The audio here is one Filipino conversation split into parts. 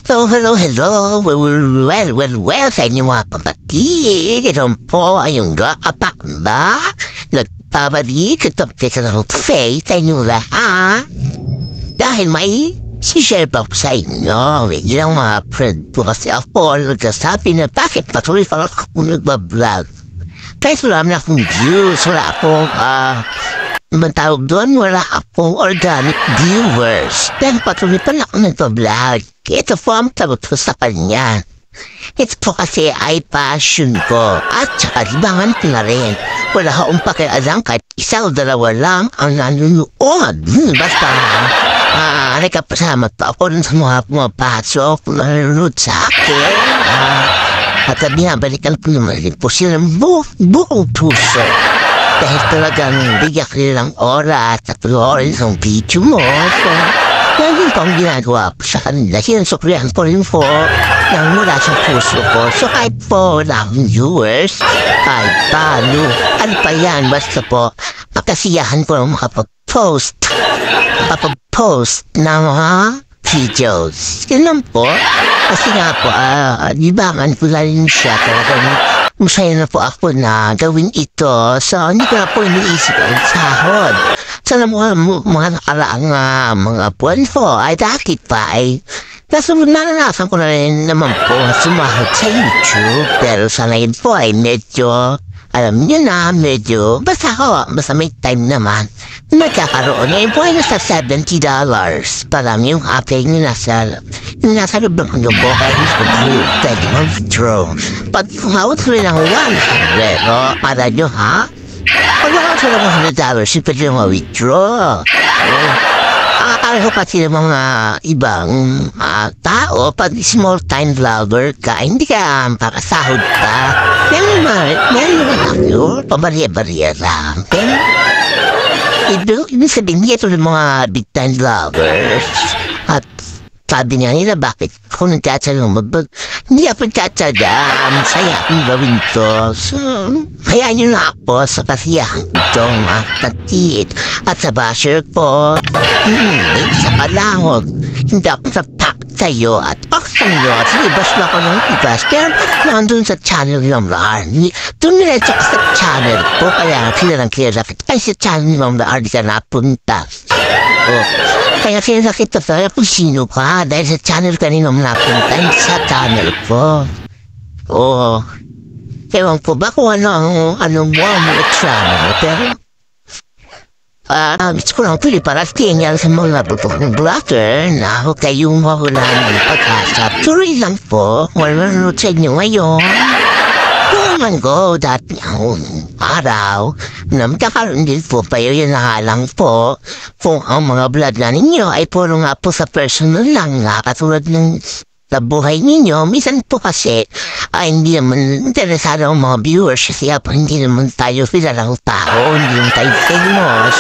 Hello. Well, sa inyo mga kapatid. Ito po ay yung kakapakla. Nagpabalik at update ng faith sa inyo lahat. Dahil may si-share pa sa inyo. Yung mga friend ko kasi ako nagsasabi na bakit patuloy pa ako nagbablog. Kahit wala na akong views, wala akong tawag doon, wala akong organic viewers. Dahil patuloy pa na ako nagbablog. Ito po ang tagot ko sa kanya. Ito po kasi ay passion ko. At saka libangan ko na rin. Wala akong pakialam kahit isa o dalawa lang ang nanonood. Basta, nakapasama pa ako dun sa mga pumapasok, nanonood sa akin. At binabalikan ko naman rin po silang buong puso. Dahil talagang bigyan ko nilang oras at oras ng video mo. So, lagi pang ginagawa ko sa kanila. Sinasukrihan ko rin po ng mula sa puso ko. So kahit po wala akong viewers, kahit paano, ano pa yan, basta po, makasiyahan ko ng makapag-post ng mga videos. Yan lang po. Kasi nga po, libangan ko na rin siya. Talagang masaya na po ako na gawin ito. So, hindi ko na po iniisip ang sahod. Sa mga nakaraang mga buwan po ay dahil pa ay naranasan ko na rin naman po sumahod sa YouTube. Pero sa ngayon po ay medyo, alam niyo na, medyo, basta may time naman. Nagkakaroon ngayon po ay nasa $70. Parang yung aking nasa loob ng yung boka is pwede mag-withdraw. Pag kumawat ko rin ng 100, para nyo ha? Pag kumawat ko ng $100, pwede mag-withdraw. Akala ko kasi ng mga ibang tao, pag small time vlogger ka, hindi ka pakasahod ka. Meron naman ako, pabariya-bariya lang. Pero, ibig sabihin ito ng mga big time vloggers. At sabi nga nila, bakit kung nagtatsagang hindi ako nagtatsaga, masaya akong gawin to. So, kaya nyo na ako sa kasiyahan ito, mga kapatid. At sa basher ko, sa kalangog, hindi ako sapak sa'yo at paksan nyo. Sige, bas na ako ng ibas. Pero nandun sa channel ng Ma'am Arnie, doon nila sa channel ko, kaya kinakakit. Ay, sa channel ng Ma'am Arnie ka napunta. Kaya kinakakit na tayo kung sino ka dahil sa channel kanina mo napunta sa channel ko. Ewan ko ba kung ano mo ang channel mo, pero gusto ko lang pili para tingnan sa mga vlogger na huwag kayong mahulan ng pag-asa. Tuloy lang po, malunod sa inyo ngayon. Kung go, dati ang araw, na magkakaroon din po kayo yun na lang po kung ang mga vlog na ninyo ay puro nga po sa personal lang nga katulad ng sa buhay ninyo. Minsan po kasi ay hindi naman interesado ang mga viewers kaya po hindi naman tayo pilalang tao, hindi naman tayo famous.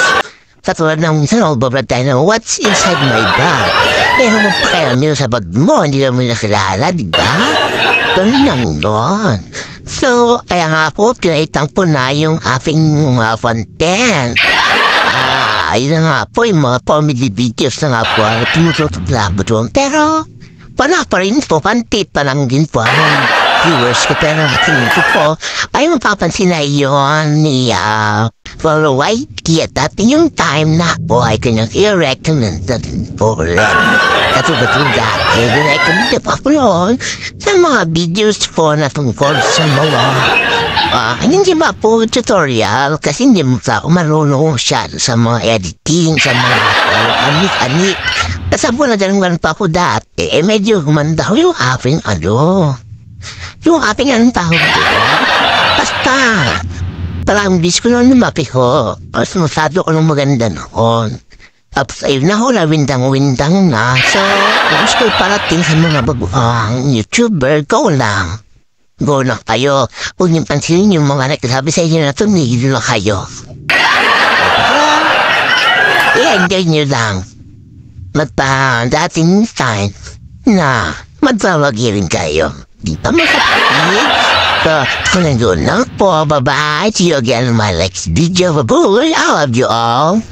Katulad ng minsan magbablog tayo ng what's inside my bag. Eh, kung kaya nyo sa bag mo, hindi naman nakilala, diba? Ganun lang doon. So, kaya nga po, pinaitang po na yung aking mga content. Ayun na nga po, yung mga comedy videos na nga po, tumututuplabo doon. Pero, wala pa rin po, pantit pa lang din po ang viewers ko. Pero tingin ko po, ay mapapansin na yun ni Follow Whitey at dati yung time na po ay kanyang i-recommend na din po rin. Katulad yung dati, i-recommend na po yun sa mga videos po na tungkol sa mga hindi ba po tutorial kasi hindi mo sa ako marunong siya sa mga editing, sa mga anik-anik. Kasi po na ganun pa ako dati, medyo gumanda ko yung aking yung aking anong tawag ko. Basta, parang bis ko nung lumaki ko, sumasado ko ng maganda noon. Tapos ayun na ho, windang-windang na. So, gusto ko parating sa mga baguang YouTuber, go lang. Go na kayo. Huwag niyong pansinin yung mga nagsasabi sa inyo na tumigil na kayo. I-enjoy niyo lang. Dating time na magpawagi rin kayo. Di ba makapagin? So, kung nandun lang po, bye-bye. See you again in my next video. Bye-bye. I love you all.